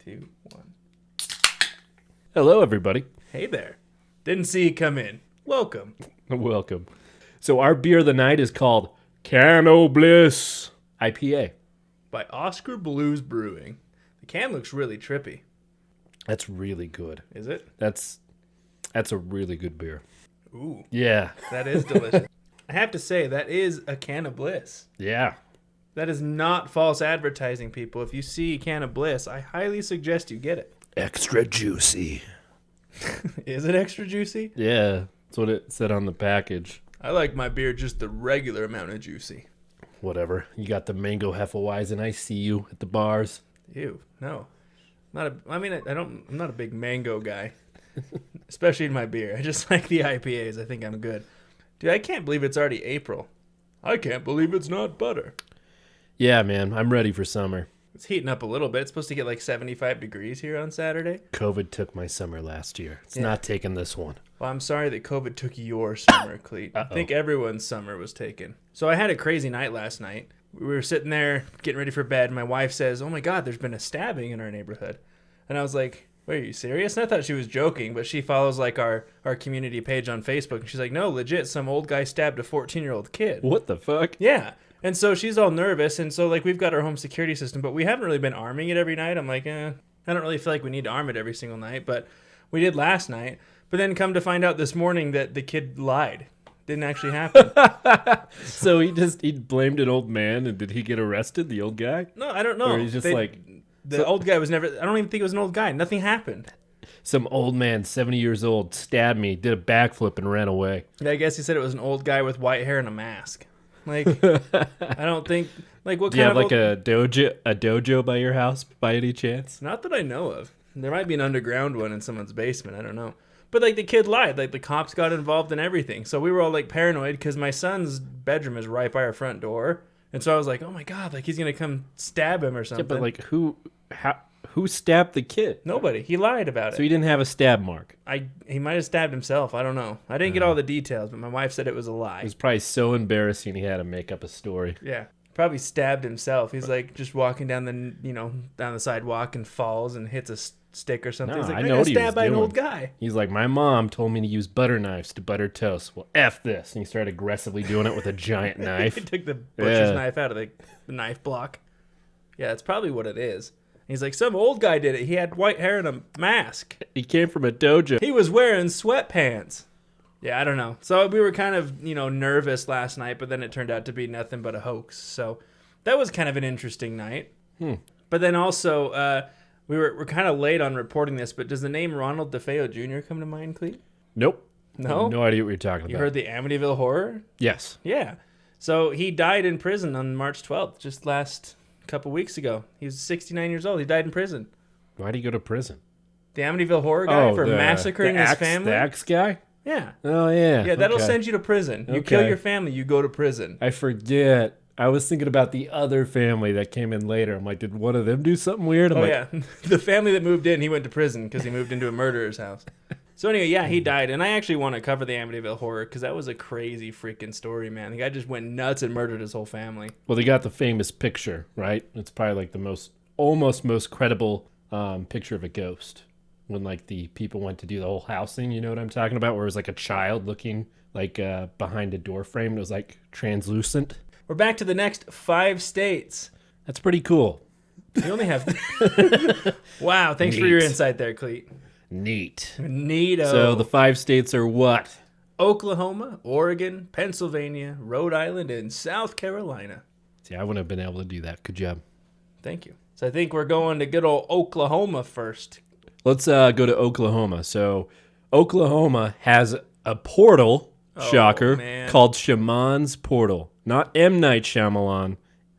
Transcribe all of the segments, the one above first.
2, 1. Hello, everybody. Hey there. Didn't see you come in. Welcome. Welcome. So our beer of the night is called Cano Bliss IPA. By Oscar Blues Brewing. The can looks really trippy. That's really good. Is it? That's a really good beer. Ooh. Yeah. That is delicious. I have to say, that is a can of bliss. Yeah. That is not false advertising, people. If you see a can of bliss, I highly suggest you get it. Extra juicy. Is it extra juicy? Yeah. That's what it said on the package. I like my beer just the regular amount of juicy. Whatever. You got the mango Hefeweizen. I see you at the bars. Ew, no. I'm not a big mango guy. Especially in my beer. I just like the IPAs. I think I'm good. Dude, I can't believe it's already April. I can't believe it's not butter. Yeah, man. I'm ready for summer. It's heating up a little bit. It's supposed to get like 75 degrees here on Saturday. COVID took my summer last year. It's not taking this one. Well, I'm sorry that COVID took your summer, Cleet. I think everyone's summer was taken. So I had a crazy night last night. We were sitting there getting ready for bed. My wife says, "Oh my God, there's been a stabbing in our neighborhood." And I was like, "Wait, are you serious?" And I thought she was joking, but she follows like our community page on Facebook. And she's like, "No, legit, some old guy stabbed a 14-year-old kid." What the fuck? Yeah. And so she's all nervous. And so like we've got our home security system, but we haven't really been arming it every night. I'm like, I don't really feel like we need to arm it every single night, but we did last night. But then come to find out this morning that the kid lied. Didn't actually happen. So he blamed an old man, and did he get arrested, the old guy? No, I don't know. Or he's just the old guy was never, I don't even think it was an old guy. Nothing happened. Some old man, 70 years old, stabbed me, did a backflip, and ran away. Yeah, I guess he said it was an old guy with white hair and a mask. Like, I don't think, like, what Do you kind have of... like a dojo by your house by any chance? Not that I know of. There might be an underground one in someone's basement. I don't know. But, like, the kid lied. Like, the cops got involved in everything. So we were all, like, paranoid because my son's bedroom is right by our front door. And so I was like, oh, my God, like, he's going to come stab him or something. Yeah, but, like, who stabbed the kid? Nobody. He lied about it. So he didn't have a stab mark. He might have stabbed himself. I don't know. I didn't get all the details, but my wife said it was a lie. It was probably so embarrassing he had to make up a story. Yeah. Probably stabbed himself. He's like just walking down the sidewalk and falls and hits a stick or something. No, He's like, I I know got what he was stabbed by an doing. old guy. He's like, my mom told me to use butter knives to butter toast. Well, F this. And he started aggressively doing it with a giant knife. He took the butcher's knife out of the knife block. Yeah, that's probably what it is. He's like, some old guy did it. He had white hair and a mask. He came from a dojo. He was wearing sweatpants. Yeah, I don't know. So we were kind of, nervous last night, but then it turned out to be nothing but a hoax. So that was kind of an interesting night. But then also, we're kind of late on reporting this, but does the name Ronald DeFeo Jr. come to mind, Clete? Nope. No? I have no idea what you're talking about. You heard the Amityville Horror? Yes. Yeah. So he died in prison on March 12th, just last couple weeks ago. He was 69 years old. He died in prison. Why'd he go to prison? The Amityville Horror guy for massacring his family? The axe guy? Yeah. Oh, yeah. Yeah, that'll send you to prison. You kill your family, you go to prison. I forget. I was thinking about the other family that came in later. I'm like, did one of them do something weird? Yeah. The family that moved in, he went to prison because he moved into a murderer's house. So anyway, yeah, he died. And I actually want to cover the Amityville Horror because that was a crazy freaking story, man. The guy just went nuts and murdered his whole family. Well, they got the famous picture, right? It's probably like the almost most credible picture of a ghost. When like the people went to do the whole house thing, you know what I'm talking about? Where it was like a child looking like behind a door frame. It was like translucent. We're back to the next 5 states. That's pretty cool. You only have... Wow, thanks for your insight there, Cleet. Neat. Neato. So the 5 states are what? Oklahoma, Oregon, Pennsylvania, Rhode Island, and South Carolina. See, I wouldn't have been able to do that. Good job. Thank you. So I think we're going to good old Oklahoma first. Let's go to Oklahoma. So Oklahoma has a portal, shocker, called Shaman's Portal. Not M. Night Shyamalan,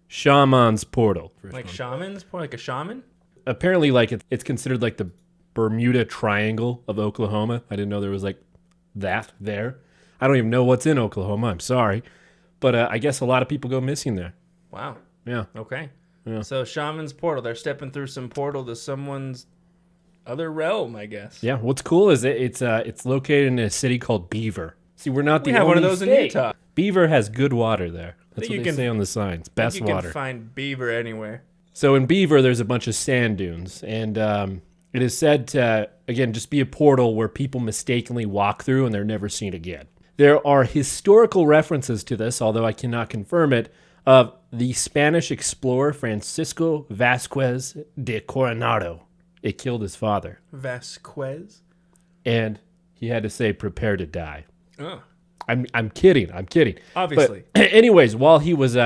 Shaman's Portal. Like shamans? Like a shaman? Apparently, like it's considered like the Bermuda Triangle of Oklahoma. I didn't know there was like that there. I don't even know what's in Oklahoma. I'm sorry. But I guess a lot of people go missing there. Wow. Yeah. Okay. Yeah. So Shaman's Portal. They're stepping through some portal to someone's other realm, I guess. Yeah. What's cool is it's located in a city called Beaver. See, we're not the have only one of those state. in Utah. Beaver has good water there. That's what they can say on the signs. Best you can water. find beaver anywhere. So in Beaver, there's a bunch of sand dunes, and it is said to, again, just be a portal where people mistakenly walk through and they're never seen again. There are historical references to this, although I cannot confirm it, of the Spanish explorer Francisco Vasquez de Coronado. It killed his father. Vasquez? And he had to say, prepare to die. Oh. I'm kidding. Obviously. But anyways, while he was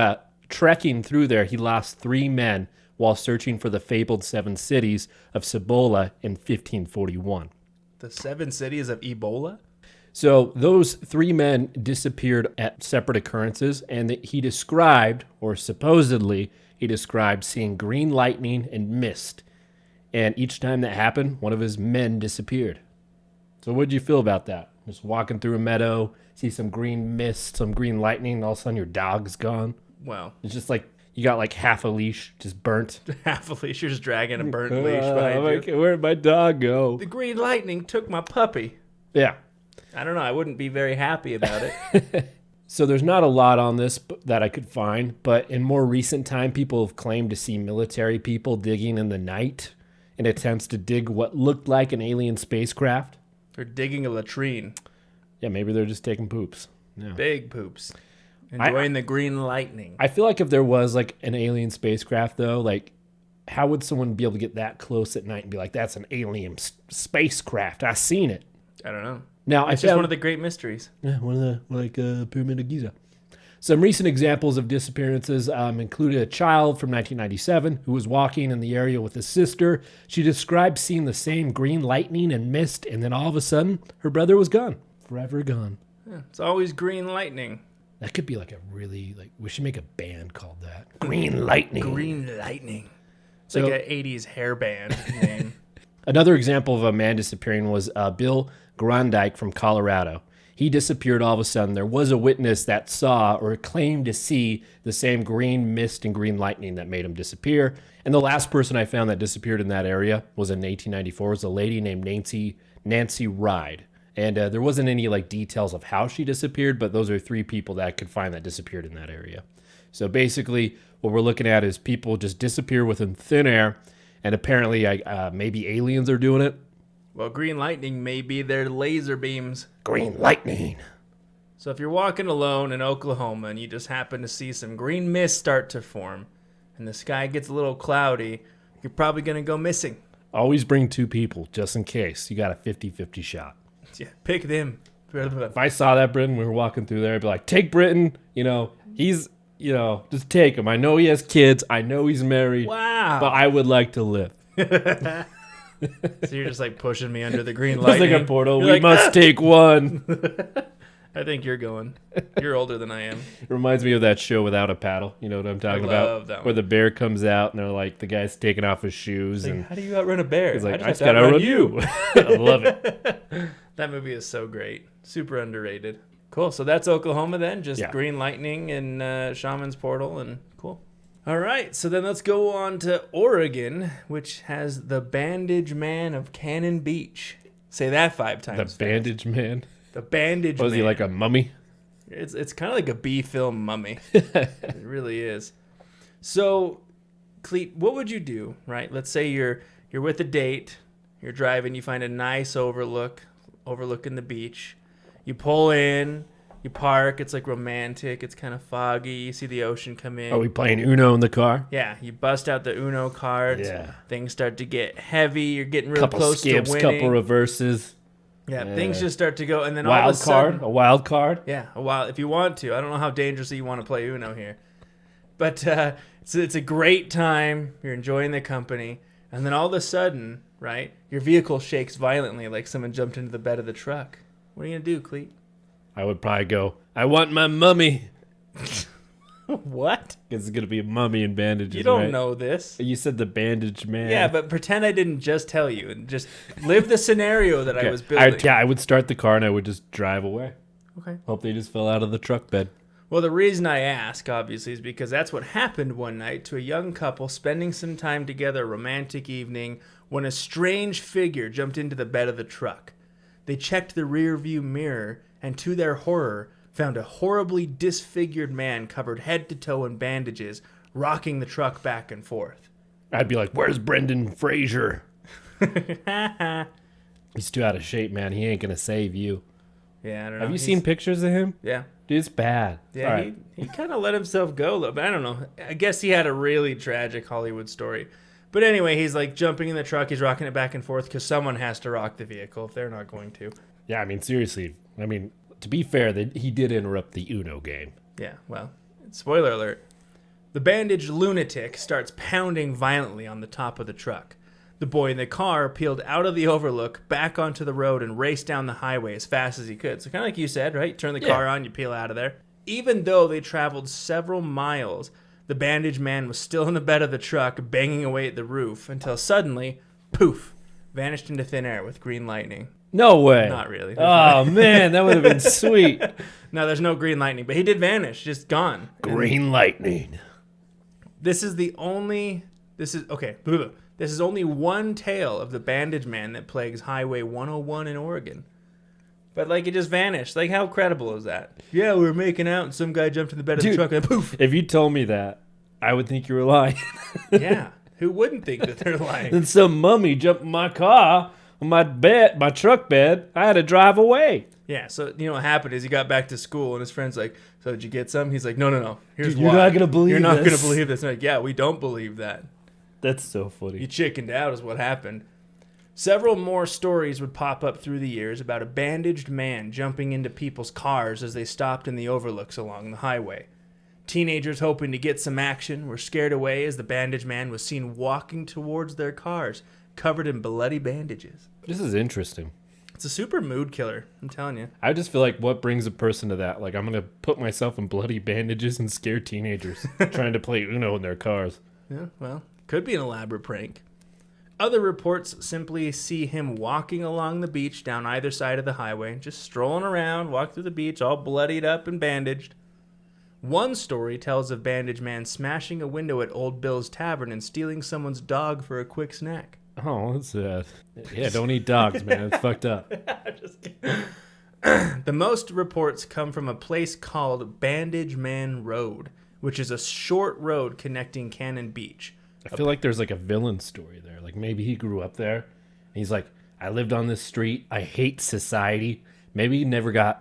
trekking through there, he lost 3 men while searching for the fabled 7 cities of Cibola in 1541. The 7 cities of Ebola? So those 3 men disappeared at separate occurrences, and he described, or supposedly he described, seeing green lightning and mist. And each time that happened, one of his men disappeared. So what did you feel about that? Just walking through a meadow, see some green mist, some green lightning, and all of a sudden your dog's gone. Wow. It's just like you got like half a leash just burnt. Half a leash. You're just dragging a burnt leash behind you. Where'd my dog go? The green lightning took my puppy. Yeah. I don't know. I wouldn't be very happy about it. So there's not a lot on this that I could find, but in more recent time, people have claimed to see military people digging in the night in attempts to dig what looked like an alien spacecraft. They're digging a latrine. Yeah, maybe they're just taking poops. Yeah. Big poops. Enjoying the green lightning. I feel like if there was like an alien spacecraft, though, like how would someone be able to get that close at night and be like, that's an alien spacecraft? I seen it. I don't know. Now, it's just one of the great mysteries. Yeah, one of the Pyramid of Giza. Some recent examples of disappearances included a child from 1997 who was walking in the area with his sister. She described seeing the same green lightning and mist, and then all of a sudden, her brother was gone. Forever gone. Yeah, it's always green lightning. That could be like a really, we should make a band called that. Green Lightning. Green Lightning. It's like an 80s hair band name. Another example of a man disappearing was Bill Grondike from Colorado. He disappeared all of a sudden. There was a witness that saw or claimed to see the same green mist and green lightning that made him disappear. And the last person I found that disappeared in that area was in 1894. It was a lady named Nancy Rhode. And there wasn't any details of how she disappeared, but those are 3 people that I could find that disappeared in that area. So basically, what we're looking at is people just disappear within thin air, and apparently maybe aliens are doing it. Well, green lightning may be their laser beams. Green lightning. So if you're walking alone in Oklahoma and you just happen to see some green mist start to form, and the sky gets a little cloudy, you're probably going to go missing. Always bring 2 people, just in case. You got a 50-50 shot. Yeah, pick them. If I saw that Britton, we were walking through there, I'd be like, take Britton. He's, just take him. I know he has kids. I know he's married. Wow. But I would like to live. So you're just pushing me under the green lightning. It's like a portal. We must take one. I think you're going. You're older than I am. It reminds me of that show Without a Paddle. You know what I'm talking about? That one. Where the bear comes out and they're like, the guy's taking off his shoes. And how do you outrun a bear? He's like, I just got to outrun you. I love it. That movie is so great. Super underrated. Cool. So that's Oklahoma then. Just green lightning and Shaman's Portal and cool. All right. So then let's go on to Oregon, which has the Bandage Man of Cannon Beach. Say that 5 times. The Bandage Man? The Bandage Man. Was he like a mummy? It's kind of like a B-film mummy. It really is. So, Cleet, what would you do, right? Let's say you're with a date. You're driving. You find a nice overlooking the beach. You pull in. You park. It's romantic. It's kind of foggy. You see the ocean come in. Are we playing Uno in the car? Yeah. You bust out the Uno cards. Yeah. Things start to get heavy. You're getting real close to winning. Couple reverses. Yeah, things just start to go, and then a wild card. Yeah, if you want to. I don't know how dangerously you want to play Uno here, but it's a great time. You're enjoying the company, and then all of a sudden, right, your vehicle shakes violently, like someone jumped into the bed of the truck. What are you gonna do, Cleet? I would probably go, I want my mummy. What? Because it's gonna be a mummy and bandages. You don't know this. You said the Bandage Man. Yeah, but pretend I didn't just tell you, and just live the scenario that I was building. I would start the car and I would just drive away. Okay. Hope they just fell out of the truck bed. Well, the reason I ask, obviously, is because that's what happened one night to a young couple spending some time together, a romantic evening, when a strange figure jumped into the bed of the truck. They checked the rear view mirror, and to their horror, found a horribly disfigured man covered head to toe in bandages, rocking the truck back and forth. I'd be like, where's Brendan Fraser? He's too out of shape, man. He ain't gonna save you. Yeah, I don't know. Have you seen pictures of him? Yeah. Dude, it's bad. Yeah, Right. he kind of let himself go, but I don't know. I guess he had a really tragic Hollywood story. But anyway, he's like jumping in the truck. He's rocking it back and forth because someone has to rock the vehicle if they're not going to. Yeah, I mean, seriously. I mean, to be fair, he did interrupt the Uno game. Yeah, well, spoiler alert. The bandaged lunatic starts pounding violently on the top of the truck. The boy in the car peeled out of the overlook, back onto the road, and raced down the highway as fast as he could. So kind of like you said, right? Turn the car on, you peel out of there. Even though they traveled several miles, the bandaged man was still in the bed of the truck, banging away at the roof, until suddenly, poof, vanished into thin air with green lightning. No way. Not really. Oh, man, that would have been sweet. No, there's no green lightning, but he did vanish, just gone. Green lightning. This is only one tale of the bandaged man that plagues Highway 101 in Oregon. But, like, it just vanished. Like, how credible is that? Yeah, we were making out, and some guy jumped in the bed of the truck, and poof. If you told me that, I would think you were lying. Yeah, who wouldn't think that they're lying? Then some mummy jumped in my car, on my truck bed. I had to drive away. Yeah, so, you know, what happened is he got back to school, and his friend's like, so did you get some? He's like, no. Here's Dude, why. you're not going to believe You're not this. going to believe this. And I'm like, yeah, we don't believe that. That's so funny. You chickened out is what happened. Several more stories would pop up through the years about a bandaged man jumping into people's cars as they stopped in the overlooks along the highway. Teenagers hoping to get some action were scared away as the bandaged man was seen walking towards their cars, covered in bloody bandages. This is interesting. It's a super mood killer, I'm telling you. I just feel like what brings a person to that? Like, I'm going to put myself in bloody bandages and scare teenagers trying to play Uno in their cars. Yeah, well, could be an elaborate prank. Other reports simply see him walking along the beach down either side of the highway, just strolling around, walk through the beach, all bloodied up and bandaged. One story tells of bandaged man smashing a window at Old Bill's Tavern and stealing someone's dog for a quick snack. Oh, that's sad. Yeah, don't eat dogs, man. It's fucked up. Just kidding. The most reports come from a place called Bandage Man Rhode, which is a short road connecting Cannon Beach. I feel like there's like a villain story there. Like maybe he grew up there. And he's like, I lived on this street. I hate society. Maybe he never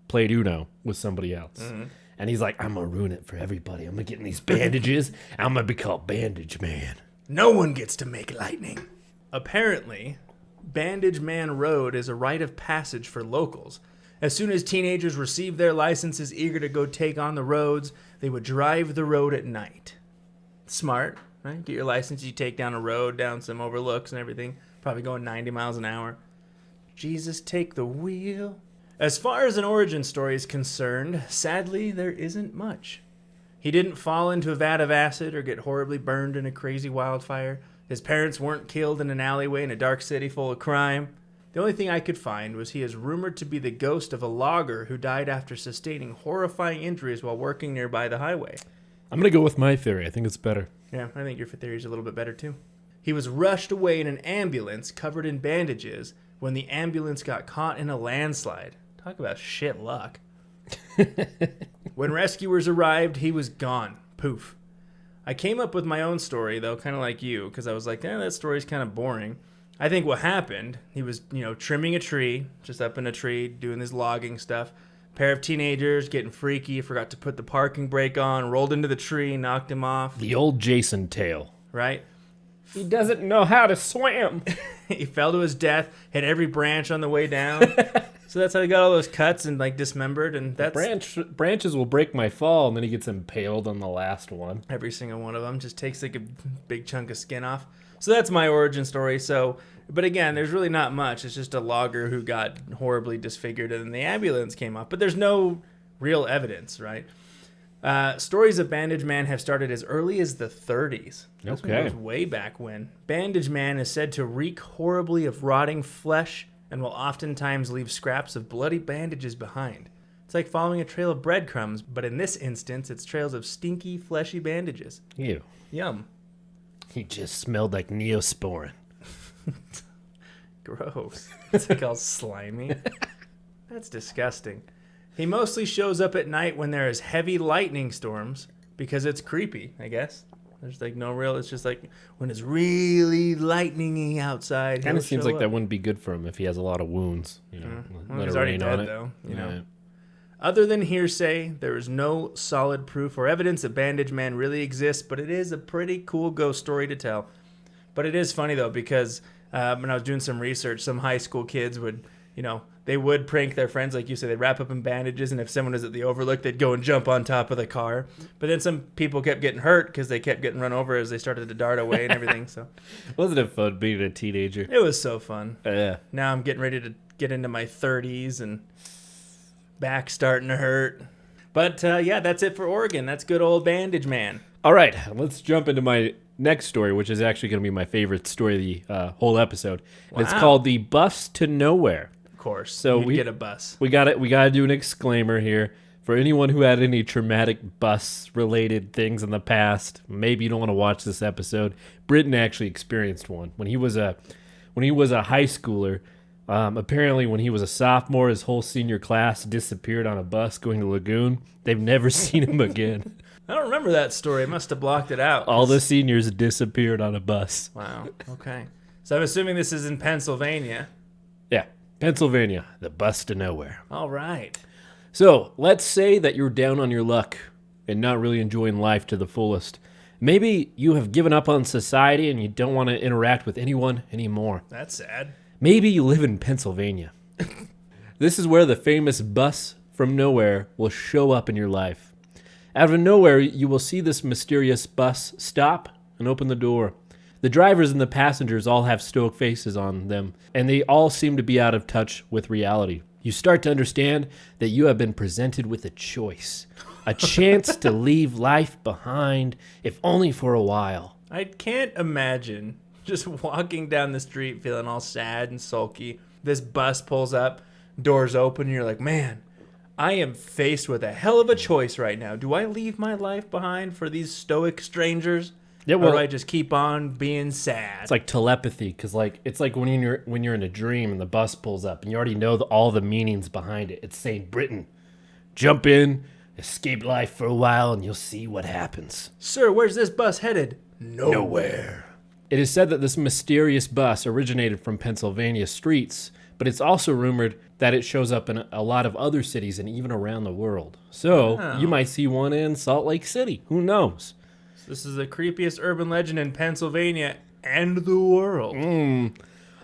played Uno with somebody else. Mm-hmm. And he's like, I'm going to ruin it for everybody. I'm going to get in these bandages. I'm going to be called Bandage Man. No one gets to make lightning. Apparently, Bandage Man Road is a rite of passage for locals. As soon as teenagers received their licenses eager to go take on the roads, they would drive the road at night. Smart, right? Get your license, you take down a road, down some overlooks and everything, probably going 90 miles an hour. Jesus, take the wheel. As far as an origin story is concerned, sadly, there isn't much. He didn't fall into a vat of acid or get horribly burned in a crazy wildfire. His parents weren't killed in an alleyway in a dark city full of crime. The only thing I could find was he is rumored to be the ghost of a logger who died after sustaining horrifying injuries while working nearby the highway. I'm going to go with my theory. I think it's better. Yeah, I think your theory is a little bit better too. He was rushed away in an ambulance covered in bandages when the ambulance got caught in a landslide. Talk about shit luck. When rescuers arrived, he was gone. Poof. I came up with my own story, though, kind of like you, because I was like, that story's kind of boring. I think what happened, he was, trimming a tree, just up in a tree, doing this logging stuff. Pair of teenagers getting freaky, forgot to put the parking brake on, rolled into the tree, knocked him off. The old Jason tale. Right? He doesn't know how to swim. He fell to his death, hit every branch on the way down. So that's how he got all those cuts and dismembered, and that's branches will break my fall, and then he gets impaled on the last one. Every single one of them just takes a big chunk of skin off. So that's my origin story. So, but again, there's really not much. It's just a logger who got horribly disfigured, and then the ambulance came up. But there's no real evidence, right? Stories of Bandage Man have started as early as the 30s. That's okay. Goes way back when. Bandage Man is said to reek horribly of rotting flesh and will oftentimes leave scraps of bloody bandages behind. It's like following a trail of breadcrumbs, but in this instance, it's trails of stinky, fleshy bandages. Ew. Yum. He just smelled like Neosporin. Gross. It's like all slimy. That's disgusting. He mostly shows up at night when there is heavy lightning storms because it's creepy, I guess. There's like no real. It's just like when it's really lightning-y outside. Kind of seems like that wouldn't be good for him if he has a lot of wounds. You know, Well, he's already dead, though. You know. Other than hearsay, there is no solid proof or evidence that Bandage Man really exists, but it is a pretty cool ghost story to tell. But it is funny, though, because when I was doing some research, some high school kids would, they would prank their friends, like you said. They'd wrap up in bandages, and if someone was at the Overlook, they'd go and jump on top of the car. But then some people kept getting hurt because they kept getting run over as they started to dart away and everything. So, wasn't it fun being a teenager? It was so fun. Yeah. Now I'm getting ready to get into my 30s and back starting to hurt. But, yeah, that's it for Oregon. That's good old Bandage Man. All right, let's jump into my next story, which is actually going to be my favorite story of the whole episode. Wow. It's called The Bus to Nowhere. Of course. So we get a bus. We got to do an exclaimer here. For anyone who had any traumatic bus-related things in the past, maybe you don't want to watch this episode. Britton actually experienced one. When he was a high schooler, apparently when he was a sophomore, his whole senior class disappeared on a bus going to Lagoon. They've never seen him again. I don't remember that story. I must have blocked it out. All the seniors disappeared on a bus. Wow. Okay. So I'm assuming this is in Pennsylvania. Yeah. Pennsylvania. The bus to nowhere. All right. So let's say that you're down on your luck and not really enjoying life to the fullest. Maybe you have given up on society and you don't want to interact with anyone anymore. That's sad. Maybe you live in Pennsylvania. This is where the famous bus from nowhere will show up in your life. Out of nowhere, you will see this mysterious bus stop and open the door. The drivers and the passengers all have stoic faces on them, and they all seem to be out of touch with reality. You start to understand that you have been presented with a choice, a chance to leave life behind, if only for a while. I can't imagine just walking down the street feeling all sad and sulky. This bus pulls up, doors open, and you're like, man, I am faced with a hell of a choice right now. Do I leave my life behind for these stoic strangers? Yeah, well, or do I just keep on being sad? It's like telepathy, because it's like when you're in a dream and the bus pulls up and you already know all the meanings behind it. It's saying, Britain, jump in, escape life for a while, and you'll see what happens. Sir, where's this bus headed? Nowhere. It is said that this mysterious bus originated from Pennsylvania streets, but it's also rumored that it shows up in a lot of other cities and even around the world. So you might see one in Salt Lake City. Who knows? This is the creepiest urban legend in Pennsylvania and the world.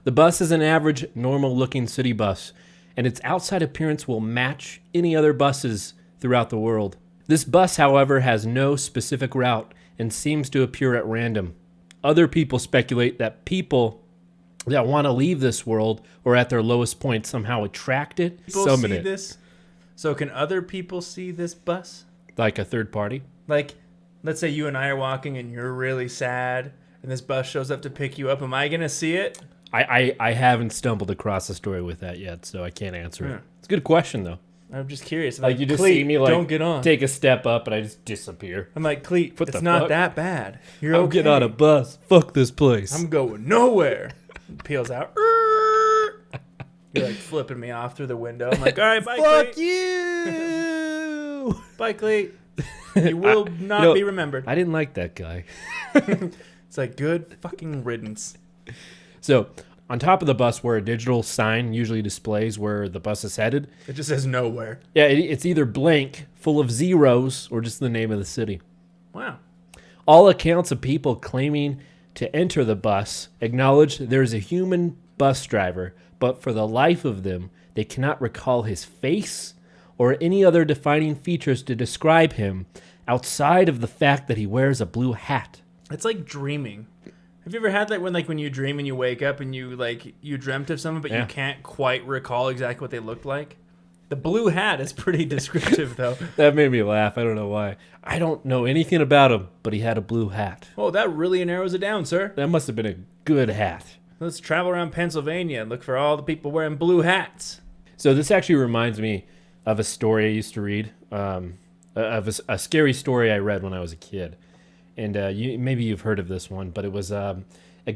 The bus is an average, normal-looking city bus, and its outside appearance will match any other buses throughout the world. This bus, however, has no specific route and seems to appear at random. Other people speculate that people that want to leave this world or at their lowest point somehow attract it, summon it. This? So can other people see this bus? Like a third party? Like, let's say you and I are walking and you're really sad and this bus shows up to pick you up. Am I going to see it? I haven't stumbled across a story with that yet, so I can't answer it. It's a good question, though. I'm just curious. Like, you just see me, don't get on. Take a step up and I just disappear. I'm like, Cleet, it's not that bad. You're okay. Get on a bus. Fuck this place. I'm going nowhere. Peels out. You're like flipping me off through the window. I'm like, all right, bye, Cleet. Fuck you. Bye, Cleet. You will not be remembered. I didn't like that guy. It's like good fucking riddance. So, on top of the bus where a digital sign usually displays where the bus is headed. It just says nowhere. Yeah, it's either blank, full of zeros, or just the name of the city. Wow. All accounts of people claiming to enter the bus acknowledge there's a human bus driver, but for the life of them, they cannot recall his face or any other defining features to describe him outside of the fact that he wears a blue hat. It's like dreaming. Have you ever had that when you dream and you wake up and you dreamt of someone but you can't quite recall exactly what they looked like? The blue hat is pretty descriptive though. That made me laugh. I don't know why. I don't know anything about him, but he had a blue hat. Oh, that really narrows it down, sir. That must have been a good hat. Let's travel around Pennsylvania and look for all the people wearing blue hats. So this actually reminds me of a story I used to read, of a scary story I read when I was a kid. And maybe you've heard of this one, but it was a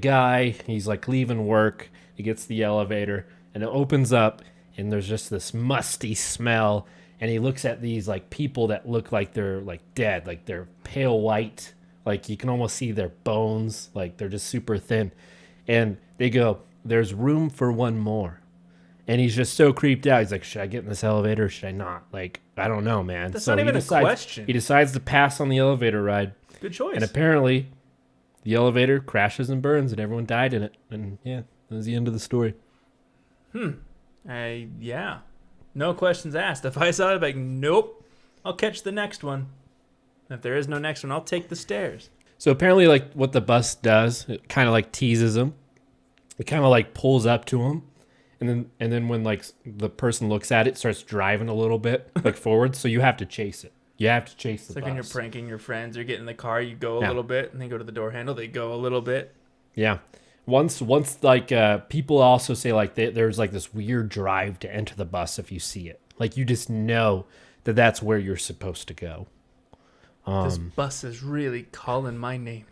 guy, he's like leaving work, he gets the elevator, and it opens up, and there's just this musty smell, and he looks at these like people that look like they're like dead, like they're pale white Like you can almost see their bones. Like they're just super thin. And they go, there's room for one more. And he's just so creeped out. He's like, should I get in this elevator or should I not? Like, I don't know, man. That's not even a question. He decides to pass on the elevator ride. Good choice. And apparently, the elevator crashes and burns and everyone died in it. And yeah, that was the end of the story. Yeah. No questions asked. If I saw it, I'd be like, nope. I'll catch the next one. If there is no next one, I'll take the stairs. So apparently, like, what the bus does, it kind of like teases him. It kind of like pulls up to him. And then when like the person looks at it, starts driving a little bit like forward. So you have to chase it. You have to chase the bus. It's like when you're pranking your friends, you get in the car, you go a little bit, and they go to the door handle, they go a little bit. Yeah. Once like people also say like there's like this weird drive to enter the bus if you see it. Like you just know that that's where you're supposed to go. This bus is really calling my name.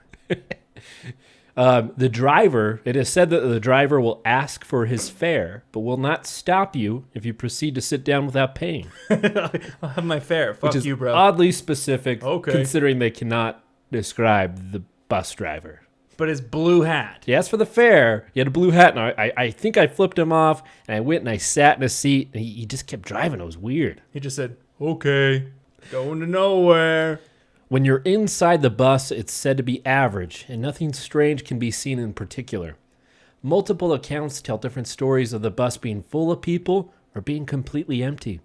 The driver, it is said that the driver will ask for his fare, but will not stop you if you proceed to sit down without paying. I'll have my fare. Fuck which is you, bro. Oddly specific, Okay. Considering they cannot describe the bus driver. But his blue hat. He asked for the fare. He had a blue hat, and I think I flipped him off, and I went and I sat in a seat, and he just kept driving. It was weird. He just said, okay, going to nowhere. When you're inside the bus, it's said to be average, and nothing strange can be seen in particular. Multiple accounts tell different stories of the bus being full of people or being completely empty.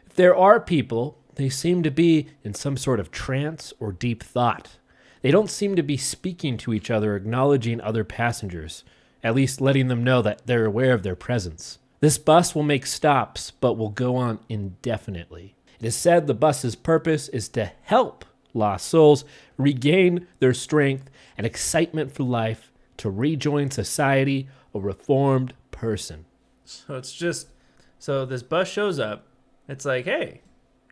If there are people, they seem to be in some sort of trance or deep thought. They don't seem to be speaking to each other, acknowledging other passengers, at least letting them know that they're aware of their presence. This bus will make stops, but will go on indefinitely. It is said the bus's purpose is to help lost souls regain their strength and excitement for life, to rejoin society, a reformed person. So it's just, so this bus shows up. It's like, hey,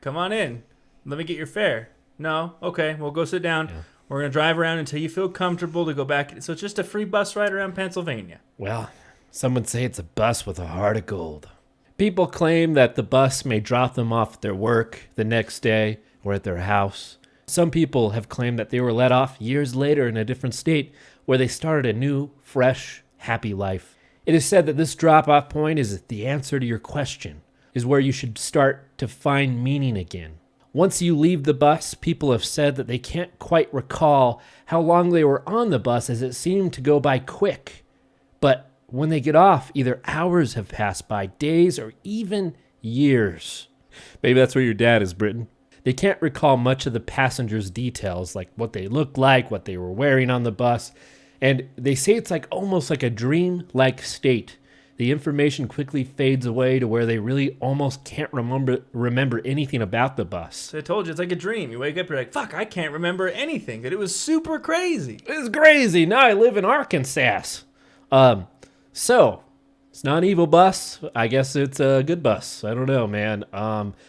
come on in. Let me get your fare. No? Okay, well, go sit down. Yeah. We're going to drive around until you feel comfortable to go back. So it's just a free bus ride around Pennsylvania. Well, some would say it's a bus with a heart of gold. People claim that the bus may drop them off at their work the next day or at their house. Some people have claimed that they were let off years later in a different state where they started a new, fresh, happy life. It is said that this drop-off point is the answer to your question, is where you should start to find meaning again. Once you leave the bus, people have said that they can't quite recall how long they were on the bus as it seemed to go by quick. But when they get off, either hours have passed by, days, or even years. Maybe that's where your dad is, Britton. They can't recall much of the passengers' details, like what they looked like, what they were wearing on the bus. And they say it's like almost like a dream-like state. The information quickly fades away to where they really almost can't remember anything about the bus. So I told you, it's like a dream. You wake up, you're like, fuck, I can't remember anything. But it was super crazy. It was crazy. Now I live in Arkansas. So, it's not an evil bus. I guess it's a good bus. I don't know, man.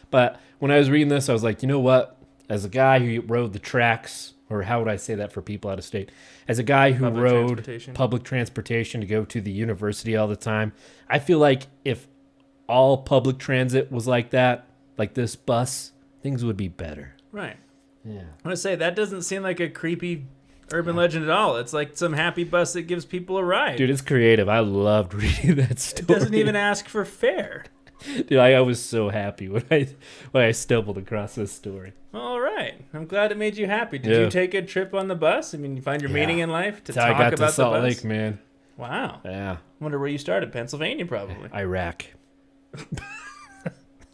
But when I was reading this, I was like, you know what? As a guy who rode the tracks, or how would I say that for people out of state? As a guy who rode public transportation to go to the university all the time, I feel like if all public transit was like that, like this bus, things would be better. Right. Yeah. I want to say, that doesn't seem like a creepy urban legend at all. It's like some happy bus that gives people a ride. Dude, it's creative. I loved reading that story. It doesn't even ask for fare. Dude, I was so happy when I stumbled across this story. All right. I'm glad it made you happy. Did you take a trip on the bus? I mean, you find your meaning in life to talk about the bus? I got to Salt Lake, man. Wow. Yeah. Wonder where you started. Pennsylvania, probably. Iraq.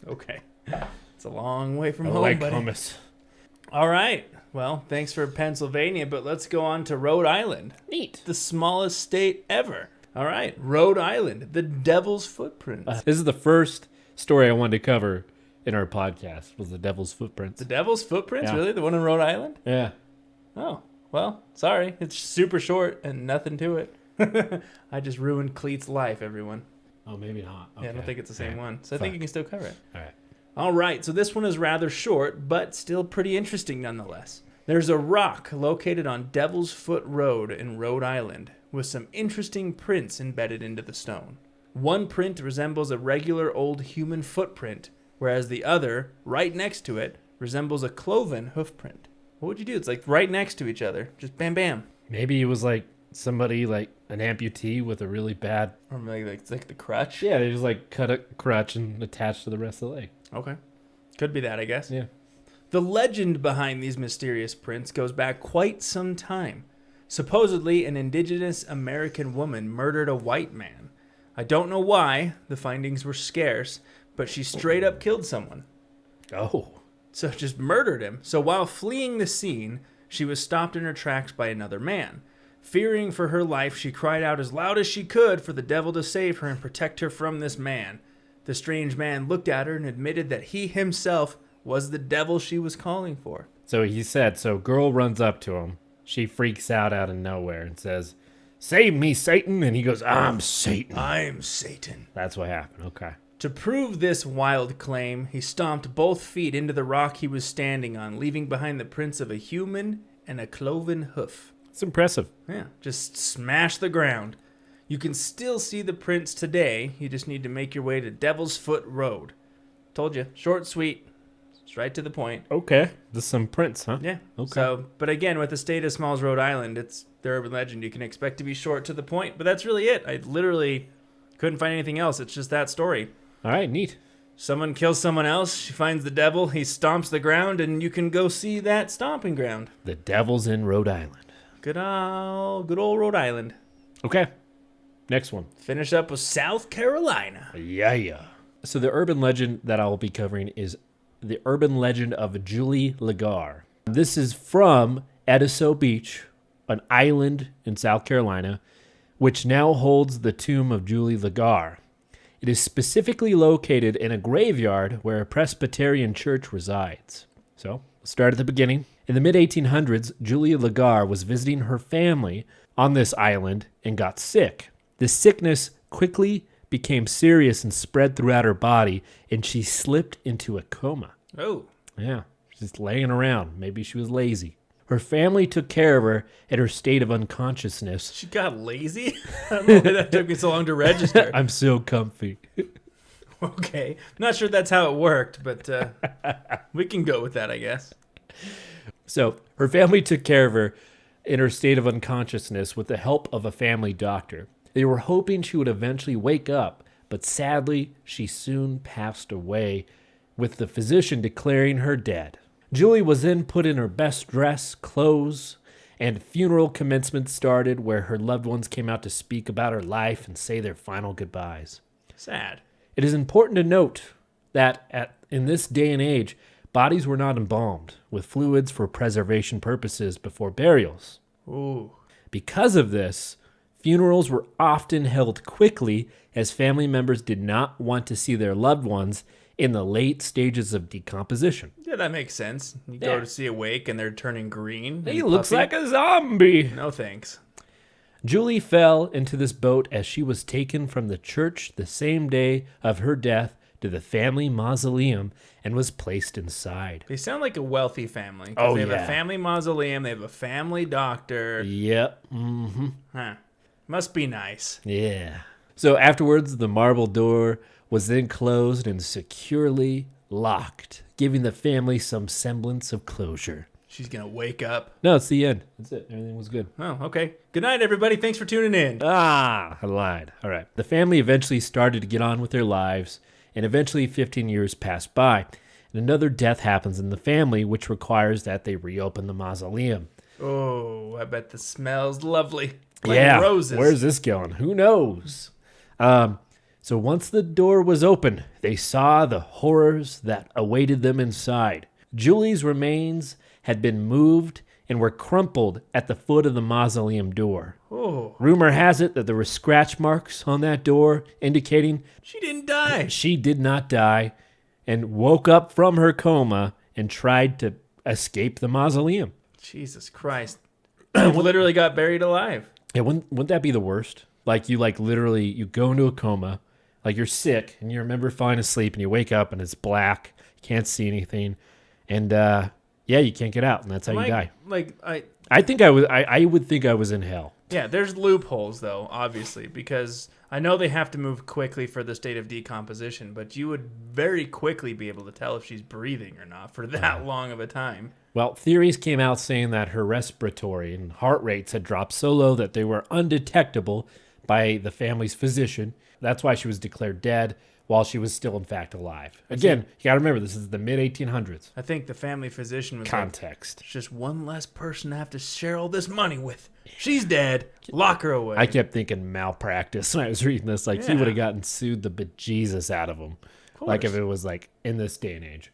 Okay. It's a long way from I home, like buddy. hummus. All right. Well, thanks for Pennsylvania, but let's go on to Rhode Island. Neat. The smallest state ever. All right. Rhode Island, the Devil's Footprints. This is the first story I wanted to cover in our podcast, was the Devil's Footprints. The Devil's Footprints? Yeah. Really? The one in Rhode Island? Yeah. Oh, well, sorry. It's super short and nothing to it. I just ruined Cleet's life, everyone. Oh, maybe not. Okay. Yeah, I don't think it's the same one. So I Fine. think you can still cover it. All right. All right, so this one is rather short, but still pretty interesting nonetheless. There's a rock located on Devil's Foot Road in Rhode Island with some interesting prints embedded into the stone. One print resembles a regular old human footprint, whereas the other, right next to it, resembles a cloven hoofprint. What would you do? It's like right next to each other. Just bam, bam. Maybe it was like somebody like an amputee with a really bad. Or maybe it's like the crutch. Yeah, they just like cut a crutch and attach to the rest of the leg. Okay. Could be that, I guess. Yeah. The legend behind these mysterious prints goes back quite some time. Supposedly, an indigenous American woman murdered a white man. I don't know why. The findings were scarce, but she straight up killed someone. Oh. So just murdered him. So while fleeing the scene, she was stopped in her tracks by another man. Fearing for her life, she cried out as loud as she could for the devil to save her and protect her from this man. The strange man looked at her and admitted that he himself was the devil she was calling for. So he said, so girl runs up to him. She freaks out of nowhere and says, "Save me, Satan." And he goes, "I'm Satan." I'm Satan. That's what happened. Okay. To prove this wild claim, he stomped both feet into the rock he was standing on, leaving behind the prints of a human and a cloven hoof. It's impressive. Yeah, just smash the ground. You can still see the prints today. You just need to make your way to Devil's Foot Road. Told you, short, sweet, straight to the point. Okay. There's some prints, huh? Yeah. Okay. So, but again, with the state of Smalls, Rhode Island, it's the urban legend. You can expect to be short to the point, but that's really it. I literally couldn't find anything else. It's just that story. All right, neat. Someone kills someone else, she finds the devil, he stomps the ground, and you can go see that stomping ground. The devil's in Rhode Island. Good old Rhode Island. Okay. Next one. Finish up with South Carolina. Yeah. So the urban legend that I'll be covering is the urban legend of Julie Lagar. This is from Ediso Beach, an island in South Carolina, which now holds the tomb of Julie Lagar. It is specifically located in a graveyard where a Presbyterian church resides. So, let's start at the beginning. In the mid-1800s, Julia Lagar was visiting her family on this island and got sick. The sickness quickly became serious and spread throughout her body, and she slipped into a coma. Oh. Yeah, just laying around. Maybe she was lazy. Her family took care of her in her state of unconsciousness. She got lazy? I don't know why that took me so long to register. I'm so comfy. Okay. Not sure that's how it worked, but we can go with that, I guess. So her family took care of her in her state of unconsciousness with the help of a family doctor. They were hoping she would eventually wake up, but sadly, she soon passed away, with the physician declaring her dead. Julie was then put in her best dress, clothes, and funeral commencement started where her loved ones came out to speak about her life and say their final goodbyes. Sad. It is important to note that in this day and age, bodies were not embalmed with fluids for preservation purposes before burials. Ooh. Because of this, funerals were often held quickly as family members did not want to see their loved ones in the late stages of decomposition. Yeah, that makes sense. You go to see a wake and they're turning green. He looks like a zombie. No thanks. Julie fell into this boat as she was taken from the church the same day of her death to the family mausoleum and was placed inside. They sound like a wealthy family. Oh, They have yeah. a family mausoleum. They have a family doctor. Yep. Mm-hmm. Huh. Must be nice. Yeah. So afterwards, the marble door was then closed and securely locked, giving the family some semblance of closure. She's going to wake up. No, it's the end. That's it. Everything was good. Oh, okay. Good night, everybody. Thanks for tuning in. I lied. All right. The family eventually started to get on with their lives, and eventually 15 years passed by, and another death happens in the family, which requires that they reopen the mausoleum. Oh, I bet the smell's lovely. Like roses. Where's this going? Who knows? So once the door was open, they saw the horrors that awaited them inside. Julie's remains had been moved and were crumpled at the foot of the mausoleum door. Oh. Rumor has it that there were scratch marks on that door indicating She didn't die. she did not die and woke up from her coma and tried to escape the mausoleum. Jesus Christ. Literally got buried alive. Yeah, wouldn't that be the worst? Like you literally you go into a coma, like you're sick and you remember falling asleep and you wake up and it's black, you can't see anything, and you can't get out and that's how you die. I think I would think I was in hell. Yeah, there's loopholes though, obviously, because I know they have to move quickly for the state of decomposition, but you would very quickly be able to tell if she's breathing or not for that long of a time. Well, theories came out saying that her respiratory and heart rates had dropped so low that they were undetectable by the family's physician. That's why she was declared dead while she was still, in fact, alive. Again, you got to remember, this is the mid-1800s. I think the family physician was Context. Like, it's just one less person to have to share all this money with. She's dead. Lock her away. I kept thinking malpractice when I was reading this. Like, he would have gotten sued the bejesus out of him. Like, if it was, like, in this day and age.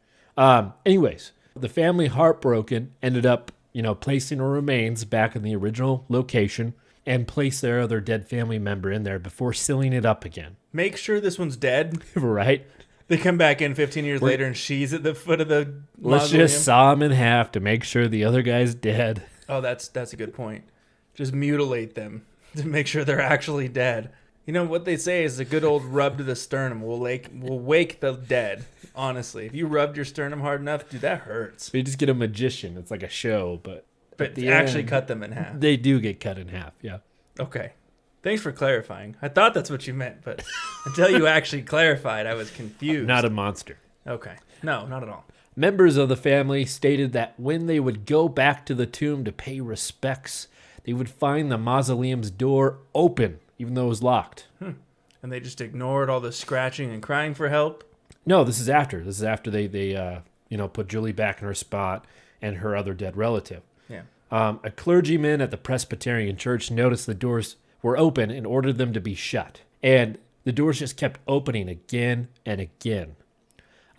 Anyways, the family, heartbroken, ended up, placing her remains back in the original location and placed their other dead family member in there before sealing it up again. Make sure this one's dead. Right? They come back in 15 years later and she's at the foot of the Let's mausoleum. just saw him in half to make sure the other guy's dead. Oh, that's a good point. Just mutilate them to make sure they're actually dead. You know what they say is a good old rub to the sternum will wake the dead. Honestly, if you rubbed your sternum hard enough, dude, that hurts. You just get a magician. It's like a show, but they actually cut them in half. They do get cut in half, yeah. Okay. Thanks for clarifying. I thought that's what you meant, but until you actually clarified, I was confused. Not a monster. Okay. No, not at all. Members of the family stated that when they would go back to the tomb to pay respects, they would find the mausoleum's door open, even though it was locked. And they just ignored all the scratching and crying for help? No, this is after. This is after they put Julie back in her spot and her other dead relative. Yeah. A clergyman at the Presbyterian church noticed the doors were open and ordered them to be shut. And the doors just kept opening again and again.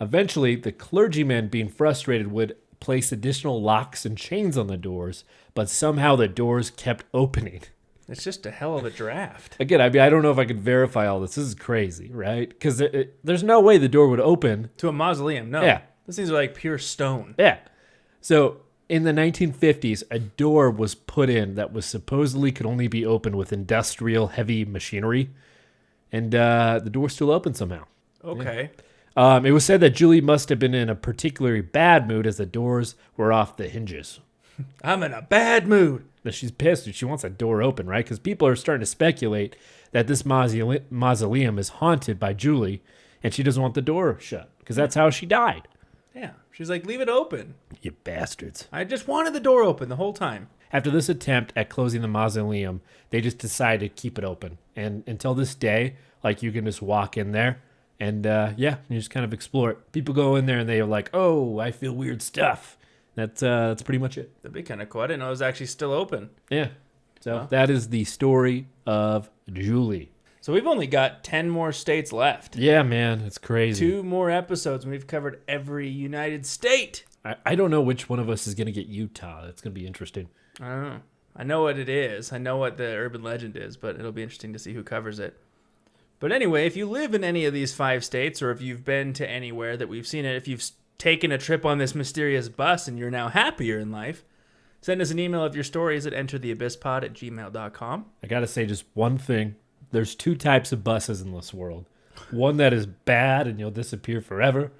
Eventually, the clergyman, being frustrated, would place additional locks and chains on the doors, but somehow the doors kept opening. It's just a hell of a draft. Again, I don't know if I could verify all this. This is crazy, right? Because there's no way the door would open. To a mausoleum, no. Yeah. These things are like pure stone. Yeah. So in the 1950s, a door was put in that was supposedly could only be opened with industrial heavy machinery. And the door still open somehow. Okay. Yeah. It was said that Julie must have been in a particularly bad mood as the doors were off the hinges. I'm in a bad mood. That she's pissed and she wants that door open, right? Because people are starting to speculate that this mausoleum is haunted by Julie and she doesn't want the door shut because that's how she died. Yeah. She's like, leave it open. You bastards. I just wanted the door open the whole time. After this attempt at closing the mausoleum, they just decided to keep it open. And until this day, like, you can just walk in there and, you just kind of explore it. People go in there and they're like, oh, I feel weird stuff. That's pretty much it. That'd be kind of cool. I didn't know it was actually still open. Yeah. So that is the story of Julie. So we've only got 10 more states left. Yeah, man. It's crazy. 2 more episodes and we've covered every United state. I don't know which one of us is going to get Utah. That's going to be interesting. I don't know. I know what it is. I know what the urban legend is, but it'll be interesting to see who covers it. But anyway, if you live in any of these 5 states or if you've been to anywhere that we've seen it, if you've taken a trip on this mysterious bus and you're now happier in life, send us an email of your stories at entertheabysspod@gmail.com. I got to say just one thing. There's 2 types of buses in this world. One that is bad and you'll disappear forever,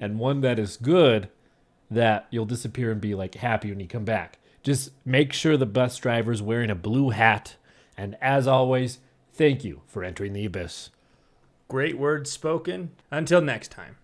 and one that is good that you'll disappear and be like happy when you come back. Just make sure the bus driver's wearing a blue hat. And as always, thank you for entering the abyss. Great words spoken. Until next time.